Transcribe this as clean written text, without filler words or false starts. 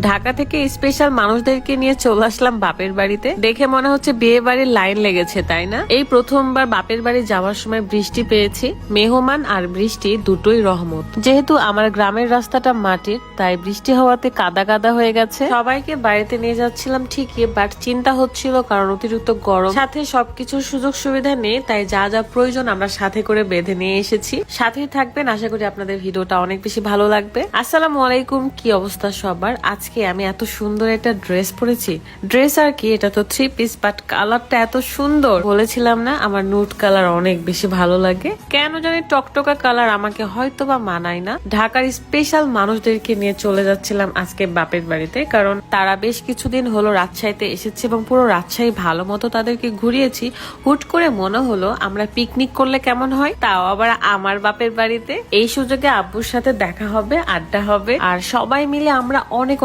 ঢাকা থেকে স্পেশাল মানুষদেরকে নিয়ে চলে আসলাম বাপের বাড়িতে। দেখে মনে হচ্ছে বিয়ে বাড়ির লাইন লেগেছে, তাই না? এই প্রথমবার বাপের বাড়ি যাওয়ার সময় বৃষ্টি পেয়েছি। মেহমান আর বৃষ্টি দুটোই রহমত। যেহেতু আমার গ্রামের রাস্তাটা মাটির, তাই বৃষ্টি হওয়াতে কাদা কাদা হয়ে গেছে। সবাইকে বাড়িতে নিয়ে যাচ্ছিলাম ঠিকই, বাট চিন্তা হচ্ছিল কারণ অতিরিক্ত গরম, সাথে সবকিছুর সুযোগ সুবিধা নেই, তাই যা যা প্রয়োজন আমরা সাথে করে বেঁধে নিয়ে এসেছি। সাথেই থাকবেন, আশা করি আপনাদের ভিডিওটা অনেক বেশি ভালো লাগবে। আসসালামু আলাইকুম, কি অবস্থা সবার? আজকে আমি এত সুন্দর একটা ড্রেস পরেছি। ড্রেস আর কি, এটা তো 3 পিস, বাট কালারটা এত সুন্দর। বলেছিলাম না আমার নুড কালার অনেক বেশি ভালো লাগে। কেন জানি টকটকা কালার আমাকে হয়তো বা মানায় না। ঢাকার স্পেশাল মানুষদেরকে নিয়ে চলে যাচ্ছিলাম আজকে বাপের বাড়িতে, কারণ তারা বেশ কিছুদিন হলো রাজশাহীতে এসেছে এবং পুরো রাজশাহী ভালো মতো তাদেরকে ঘুরিয়েছি। হুট করে মনে হলো আমরা পিকনিক করলে কেমন হয়, তাও আবার আমার বাপের বাড়িতে। এই সুযোগে আব্বুর সাথে দেখা হবে, আড্ডা হবে, আর সবাই মিলে আমরা অনেক